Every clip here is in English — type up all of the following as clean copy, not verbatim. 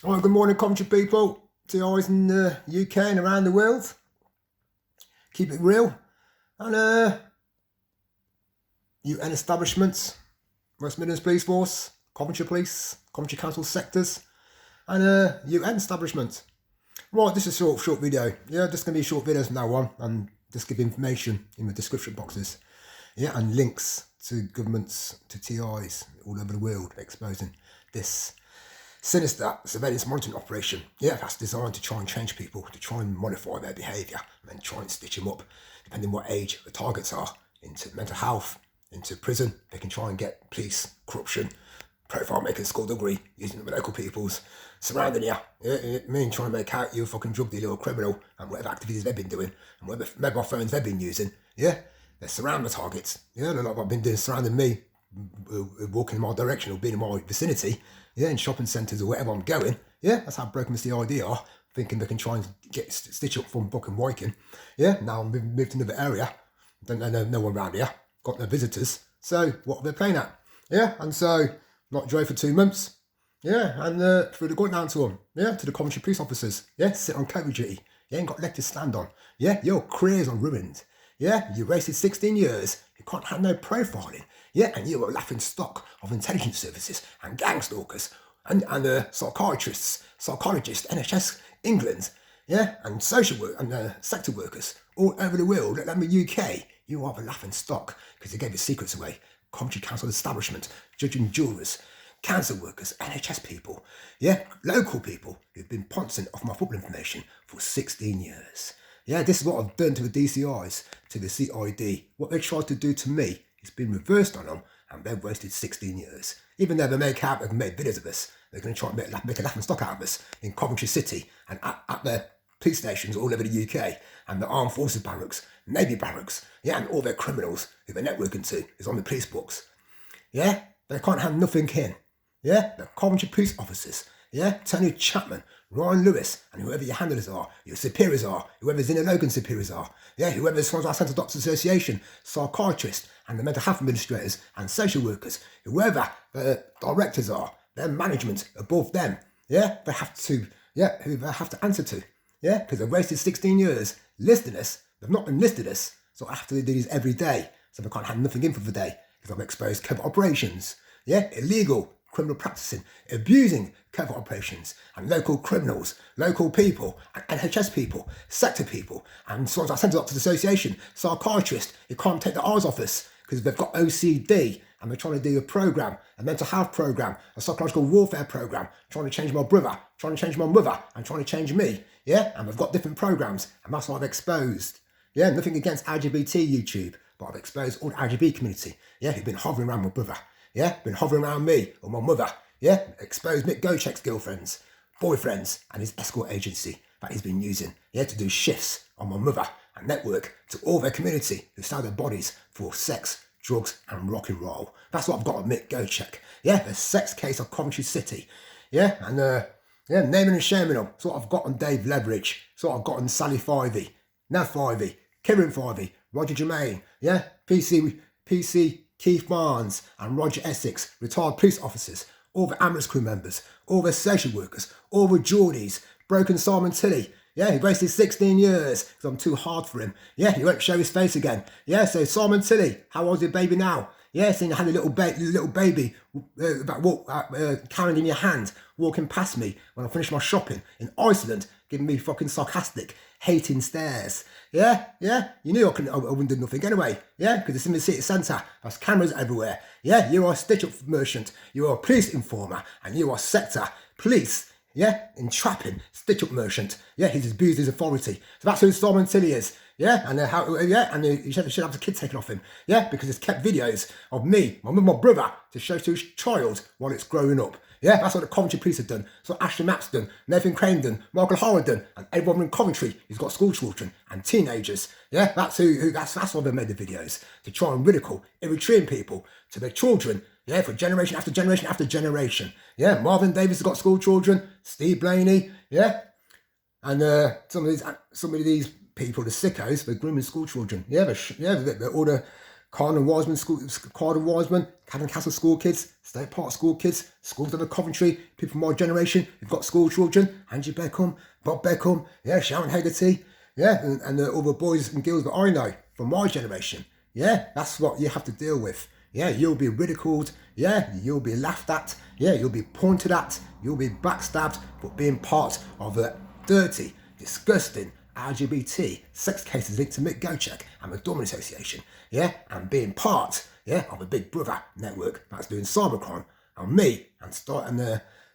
All right, good morning, country people. TIs in the UK and around the world. Keep it real. And UN establishments, West Midlands Police Force, Coventry Police, Coventry Council sectors, and UN establishments. Right, this is a short video. Yeah, this is going to be short videos from now on, and just give information in the description boxes. Yeah, and links to governments, to TIs all over the world exposing this sinister surveillance monitoring operation. Yeah, that's designed to try and change people, to try and modify their behaviour, and then try and stitch them up, depending on what age the targets are, into mental health, into prison. They can try and get police, corruption, profile making, skullduggery, using the local peoples, surrounding you. Yeah, trying to make out you a fucking drug dealer or criminal, and whatever activities they've been doing, and whatever mobile phones they've been using. Yeah, they surround the targets. Yeah, and a lot of what I've been doing surrounding me, walking in my direction or being in my vicinity. Yeah, in shopping centres or wherever I'm going. Yeah, that's how broken the idea are, thinking they can try and get stitch up from fucking Wyken. Yeah, now I've moved to another area. Don't know no one around here. Got no visitors. So what are they playing at? Yeah, and so not drove for 2 months. Yeah, and through the going down to them. Yeah, to the Coventry police officers. Yeah, sit on Covert duty. You ain't got leg to stand on. Yeah, your careers are ruined. Yeah, you wasted 16 years. You can't have no profiling. Yeah, and you were a laughing stock of intelligence services and gang stalkers and psychiatrists, psychologists, NHS England, yeah, and social work and sector workers all over the world. And the UK, you are the laughing stock because they gave the secrets away. Coventry Council establishment, judging jurors, cancer workers, NHS people, yeah, local people who've been pouncing off my football information for 16 years. Yeah, this is what I've done to the DCIs, to the CID. What they tried to do to me, it's been reversed on them, and they've wasted 16 years. Even though they make out, they've made videos of us, they're going to try and make a laughing stock out of us in Coventry City and at their police stations all over the UK and the armed forces barracks, navy barracks, yeah, and all their criminals who they're networking to is on the police books. Yeah, they can't have nothing in. Yeah, the Coventry police officers. Yeah, Tony Chapman, Ryan Lewis, and whoever your handlers are, your superiors are, whoever Zina Logan's superiors are, yeah, whoever the Swansea Centre Doctors Association, psychiatrists, and the mental health administrators and social workers, whoever the directors are, their management above them, yeah, they have to, yeah, who they have to answer to, yeah, because they've wasted 16 years listing us, they've not been listed us, so I have to do these every day, so they can't have nothing in for the day, because I've exposed covert operations, yeah, illegal criminal practicing, abusing covert operations, and local criminals, local people, and NHS people, sector people, and Swansea Centre Doctors Association, psychiatrists who can't take their eyes off us because they've got OCD and they're trying to do a programme, a mental health programme, a psychological warfare programme, trying to change my brother, trying to change my mother, and trying to change me. Yeah, and they've got different programmes, and that's what I've exposed. Yeah, nothing against LGBT YouTube, but I've exposed all the LGBT community, yeah, who've been hovering around my brother. Yeah, been hovering around me or my mother. Yeah, exposed Mick Gocheck's girlfriends, boyfriends, and his escort agency that he's been using. Yeah, to do shifts on my mother and network to all their community who sell their bodies for sex, drugs, and rock and roll. That's what I've got on Mick Gocheck. Yeah, the sex case of Coventry City. Yeah, and yeah, naming and shaming them. That's what I've got on Dave Leverage. That's what I've got on Sally Fivey, Nav Fivey, Kieran Fivey, Roger Germain. Yeah, PC. Keith Barnes and Roger Essex, retired police officers, all the ambulance crew members, all the social workers, all the Geordies, broken Simon Tilley. Yeah, he wasted 16 years because I'm too hard for him. Yeah, he won't show his face again. Yeah, so Simon Tilley, how old's your baby now? Yeah, seeing you had a little baby carrying in your hand, walking past me when I finished my shopping in Iceland, giving me fucking sarcastic, hating stares. Yeah, you knew I wouldn't do nothing anyway. Yeah, because it's in the city centre. There's cameras everywhere. Yeah, you are a stitch-up merchant, you are a police informer, and you are sector police. Yeah, entrapping stitch-up merchant. Yeah, he's abused his authority. So that's who Simon Tilley is. Yeah, and he should have the kid taken off him. Yeah, because it's kept videos of me, my brother, to show to his child while it's growing up. Yeah, that's what the Coventry police have done. That's what Ashley Mapp's done, Nathan Crane done, Michael Howard done, and everyone in Coventry who's got school children and teenagers. Yeah, that's why they made the videos, to try and ridicule Eritrean people to their children. Yeah, for generation after generation after generation. Yeah, Marvin Davis has got school children, Steve Blaney. Yeah, and some of these people, the sickos, they're grooming school children. Yeah, they're all the Carden Wiseman, Cadden Castle school kids, State Park school kids, schools of Coventry, people from my generation who've got school children, Angie Beckham, Bob Beckham, yeah, Sharon Haggerty, yeah, and all the boys and girls that I know from my generation. Yeah, that's what you have to deal with. Yeah, you'll be ridiculed. Yeah, you'll be laughed at. Yeah, you'll be pointed at. You'll be backstabbed for being part of a dirty, disgusting LGBT sex cases linked to Mick Gocek and McDormand Association. Yeah, and being part, yeah, of a Big Brother network that's doing cybercrime on me and starting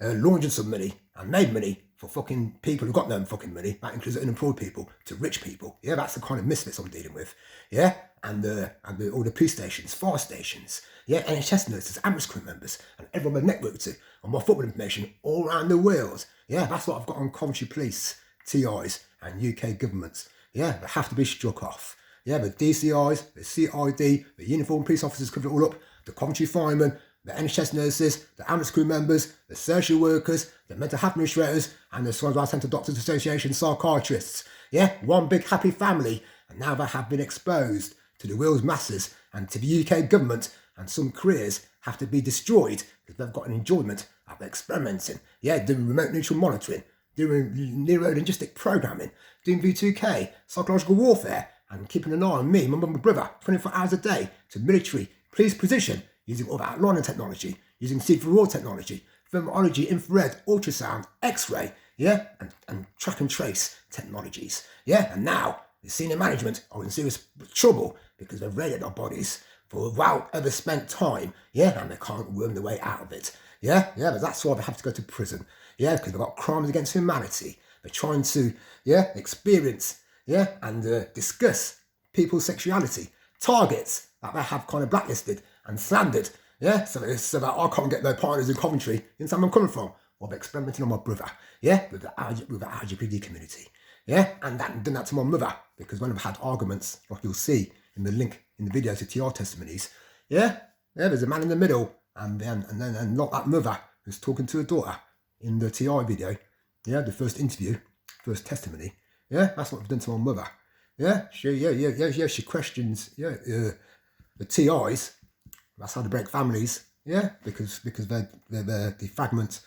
laundering some money and made money for fucking people who've got no fucking money. That includes unemployed people to rich people. Yeah, that's the kind of misfits I'm dealing with. Yeah, and all the police stations, fire stations, yeah, NHS nurses, ambulance crew members, and everyone I've networked to on my football information all around the world. Yeah, that's what I've got on Coventry Police, TIs, and UK governments. Yeah, they have to be struck off. Yeah, the DCIs, the CID, the uniformed police officers cover it all up, the Coventry firemen, the NHS nurses, the ambulance crew members, the social workers, the mental health administrators, and the Swansea Centre Doctors Association psychiatrists. Yeah, one big happy family, and now they have been exposed to the world's masses and to the UK government, and some careers have to be destroyed because they've got an enjoyment of experimenting. Yeah, doing remote neutral monitoring, doing neuro-linguistic programming, doing V2K, psychological warfare, and keeping an eye on me, my mum and brother, 24 hours a day to military, police position, using all the outlining technology, using C4 technology, thermology, infrared, ultrasound, X-ray, yeah, and track and trace technologies. Yeah, and now the senior management are in serious trouble because they've raided our bodies for without ever spent time, yeah, and they can't worm their way out of it. Yeah, but that's why they have to go to prison. Yeah, because they've got crimes against humanity. They're trying to, yeah, experience, yeah, and discuss people's sexuality, targets that they have kind of blacklisted and slandered. Yeah, so that I can't get no partners in Coventry. You understand where I'm coming from? Well, they're experimenting on my brother, yeah, with the LGBT community. Yeah, and done that to my mother, because when I've had arguments, like you'll see in the link in the video to TR Testimonies, yeah, there's a man in the middle, and not that mother who's talking to her daughter in the TI video, yeah, the first interview, first testimony, yeah, that's what we've done to my mother, yeah, she questions, the TIs, that's how they break families, yeah, because they defragment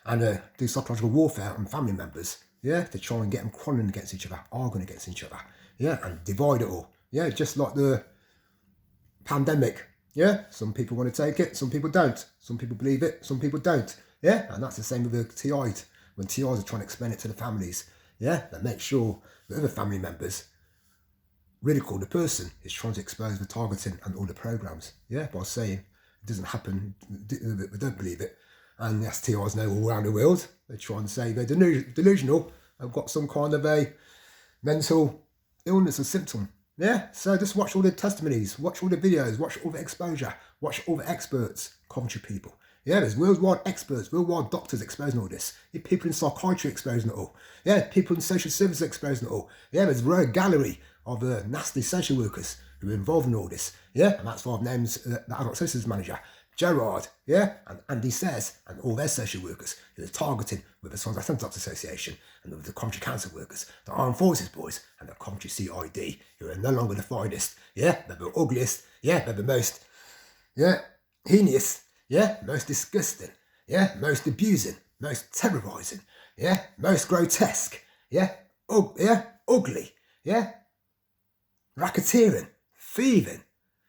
and do psychological warfare on family members, yeah, to try and get them quarreling against each other, arguing against each other, yeah, and divide it all, yeah, just like the pandemic, yeah, some people want to take it, some people don't, some people believe it, some people don't, yeah, and that's the same with the TIs, when TIs are trying to explain it to the families, yeah, they make sure the other family members ridicule the person who's trying to expose the targeting and all the programs, yeah, by saying it doesn't happen, we don't believe it. And yes, TIs know all around the world, they try and say they're delusional, have got some kind of a mental illness or symptom. Yeah, so just watch all the testimonies, watch all the videos, watch all the exposure, watch all the experts, Coventry people. Yeah, there's worldwide experts, worldwide doctors exposing all this. Yeah, people in psychiatry exposing it all. Yeah, people in social services exposing it all. Yeah, there's a rogue gallery of nasty social workers who are involved in all this. Yeah, and that's why I've named the adult services manager, Gerard, yeah, and Andy Says, and all their social workers who are targeting with the Swansea Centre Doctors Association and with the Coventry Council workers, the Armed Forces boys, and the Coventry CID, who are no longer the finest, yeah, they're the ugliest, yeah, they're the most, yeah, heinous, yeah, most disgusting, yeah, most abusing, most terrorising, yeah, most grotesque, yeah, ugly, yeah, racketeering, thieving,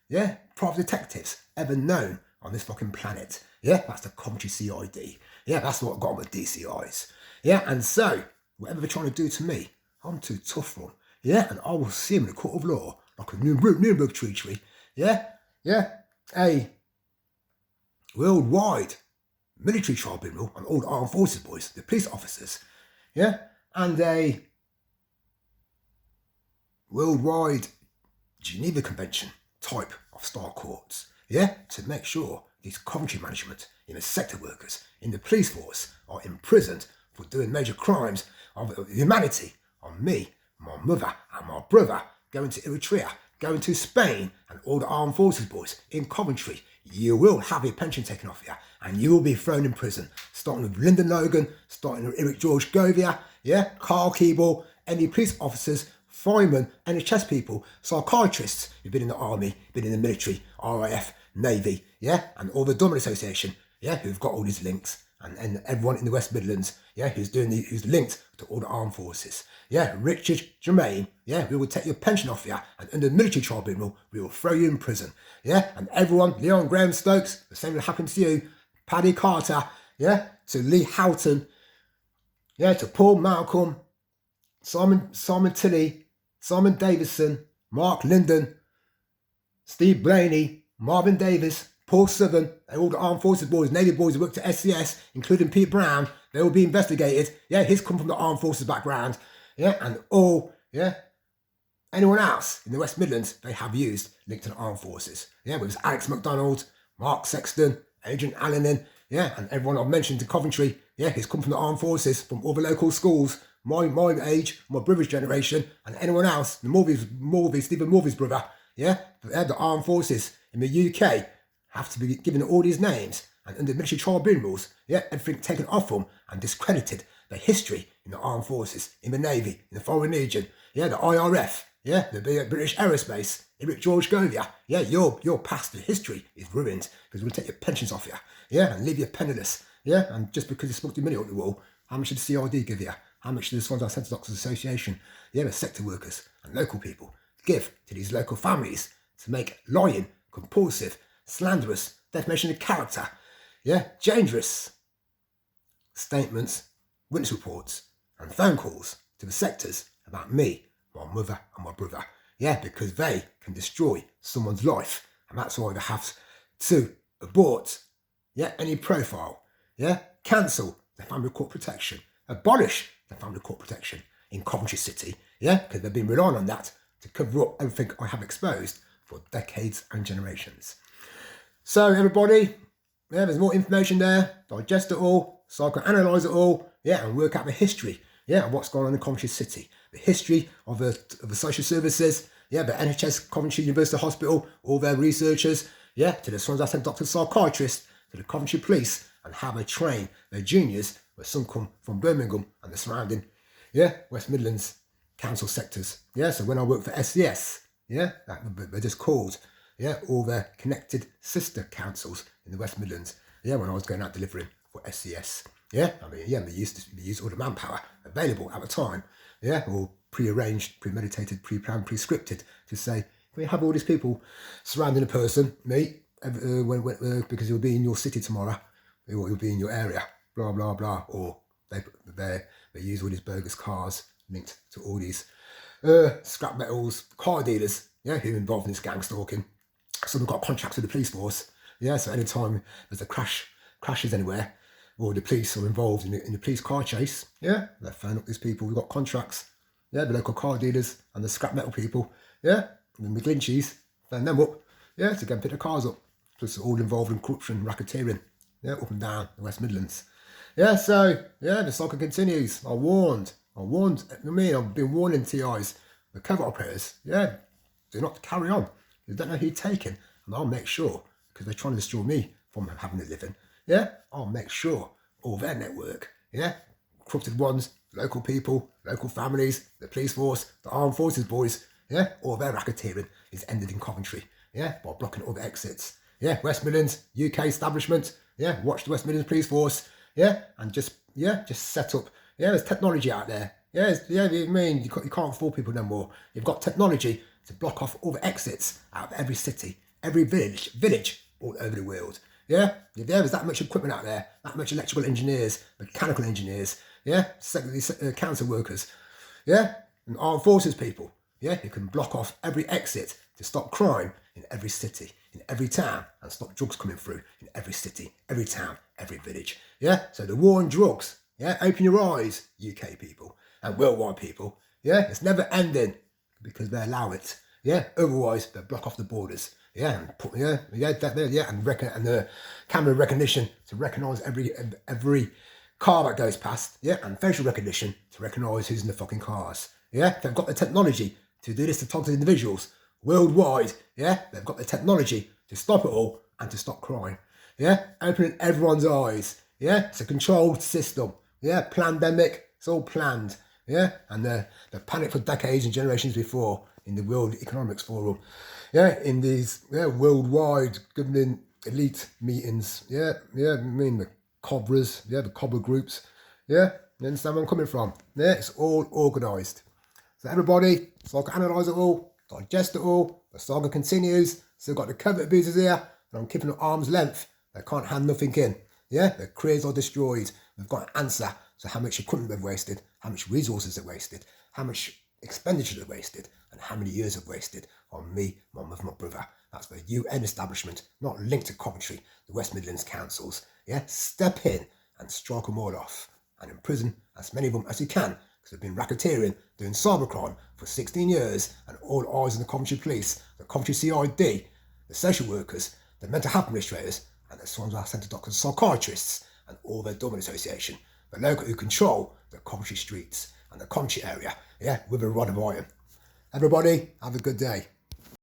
yeah, private detectives ever known on this fucking planet. Yeah, that's the Coventry CID. Yeah, that's what got on with DCIs. Yeah, and so, whatever they're trying to do to me, I'm too tough for them. Yeah, and I will see them in the court of law, like a Nuremberg Treaty. Yeah, a worldwide military tribunal on all the armed forces boys, the police officers. Yeah, and a worldwide Geneva Convention type of style courts, yeah, to make sure these Coventry management, sector workers in the police force are imprisoned for doing major crimes of humanity on me, my mother and my brother, going to Eritrea, going to Spain, and all the armed forces boys in Coventry. You will have your pension taken off you, and you will be thrown in prison, starting with Lyndon Logan, starting with Eric George Govia, yeah, Carl Keeble, any police officers firemen, NHS people, psychiatrists who've been in the army, been in the military, RAF, Navy, yeah, and all the Dormant Association, yeah, who've got all these links, and everyone in the West Midlands, yeah, who's linked to all the armed forces. Yeah, Richard Germain, yeah, we will take your pension off you, and under the military tribunal, we will throw you in prison. Yeah, and everyone, Leon Graham Stokes, the same will happen to you, Paddy Carter, yeah, to Lee Houghton, yeah, to Paul Malcolm, Simon Tilley, Simon Davison, Mark Linden, Steve Blaney, Marvin Davis, Paul Southern, and all the armed forces boys, Navy boys who worked at SCS, including Pete Brown, they will be investigated. Yeah, he's come from the armed forces background. Yeah, and all, yeah, anyone else in the West Midlands they have used linked to the armed forces. Yeah, whether it's Alex McDonald, Mark Sexton, Adrian Allenin, yeah, and everyone I've mentioned in Coventry, yeah, he's come from the armed forces, from all the local schools, my age, my brother's generation, and anyone else, Stephen Morvey's brother, yeah, the armed forces in the UK have to be given all these names, and under military tribunals, yeah, everything taken off them and discredited. The history in the armed forces, in the Navy, in the Foreign Legion, yeah, the IRF, yeah, the British Aerospace, Eric George Govia, yeah, your past, the history is ruined because we'll take your pensions off you, yeah, and leave you penniless, yeah, and just because you smoked your money up the wall, how much did the CRD give you? How much did the Swans Centre Doctors Association, yeah, the sector workers and local people give to these local families to make lying, compulsive, slanderous, defamation of character, yeah, dangerous statements, witness reports and phone calls to the sectors about me, my mother and my brother, yeah, because they can destroy someone's life, and that's why they have to abort, yeah, any profile, yeah, cancel the family court protection, abolish the family court protection in Coventry City, yeah, because they've been relying on that to cover up everything I have exposed for decades and generations. So everybody, yeah, there's more information there, digest it all, psychoanalyse it all, yeah, and work out the history, yeah, of what's going on in Coventry City, the history of the social services, yeah, the NHS Coventry University Hospital, all their researchers, yeah, to the Swans Centre Doctors Psychiatrists, to the Coventry Police, and how they train their juniors, where some come from Birmingham and the surrounding, yeah, West Midlands council sectors, yeah, so when I worked for SCS, yeah, they're just called, yeah, all their connected sister councils in the West Midlands, yeah, when I was going out delivering for SCS, yeah, I mean, yeah, they used all the manpower available at the time, yeah, all pre-arranged, premeditated, pre-planned, pre-scripted to say, we have all these people surrounding a person, me, because you'll be in your city tomorrow, or you'll be in your area, blah, blah, blah, or they use all these bogus cars linked to all these scrap metals, car dealers, yeah, who are involved in this gang stalking. Some have got contracts with the police force, yeah, so anytime there's a crashes anywhere, or the police are involved in the police car chase, yeah, they phone up these people who've got contracts, yeah, the local car dealers and the scrap metal people, yeah, and the McGlincheys, phone them up, yeah, to go and pick the cars up. Plus all involved in corruption, racketeering, yeah, up and down the West Midlands. Yeah, so, yeah, the saga continues. I warned, I've been warning TIs, the Covert operators, yeah, do not carry on. You don't know who you're taking, and I'll make sure, because they're trying to destroy me from having a living, yeah, I'll make sure all their network, yeah, corrupted ones, local people, local families, the police force, the armed forces boys, yeah, all their racketeering is ended in Coventry, yeah, by blocking all the exits, yeah, West Midlands, UK establishment, yeah, watch the West Midlands police force, yeah, and just set up, yeah, there's technology out there, yeah, I mean, you can't fool people no more, you've got technology to block off all the exits out of every city, every village all over the world. Yeah, there's that much equipment out there, that much electrical engineers, mechanical engineers, yeah, council workers, yeah, and armed forces people, yeah, who can block off every exit to stop crime in every city, in every town, and stop drugs coming through in every city, every town, every village. Yeah, so the war on drugs, yeah, open your eyes, UK people and worldwide people. Yeah, it's never ending because they allow it. Yeah, otherwise they block off the borders. Yeah, and put and camera recognition to recognise every car that goes past. Yeah, and facial recognition to recognise who's in the fucking cars. Yeah, they've got the technology to do this to target individuals worldwide. Yeah, they've got the technology to stop it all and to stop crime. Yeah, opening everyone's eyes. Yeah, it's a controlled system. Yeah, pandemic, it's all planned. yeah, and the panic for decades and generations before in the World Economics Forum, yeah, in these worldwide governing elite meetings, I mean the cobras, the cobra groups, you understand where I'm coming from? Yeah, it's all organised. So everybody, so I can analyse it all, digest it all, the saga continues, still got the covert abusers here, and I'm keeping at arm's length. They can't hand nothing in. Yeah, their careers are destroyed. We've got an answer to how much equipment they've wasted, how much resources they've wasted, how much expenditure they've wasted, and how many years they've wasted on me, my mother, my brother. That's the UN establishment, not linked to Coventry, the West Midlands councils. Yeah, step in and strike them all off and imprison as many of them as you can, because they've been racketeering, doing cybercrime for 16 years, and all eyes on the Coventry Police, the Coventry CID, the social workers, the mental health administrators, and the Swansea Centre doctors and psychiatrists, and all their Dublin Association, the local who control the Coventry streets and the Coventry area, with a rod of iron. Everybody, have a good day.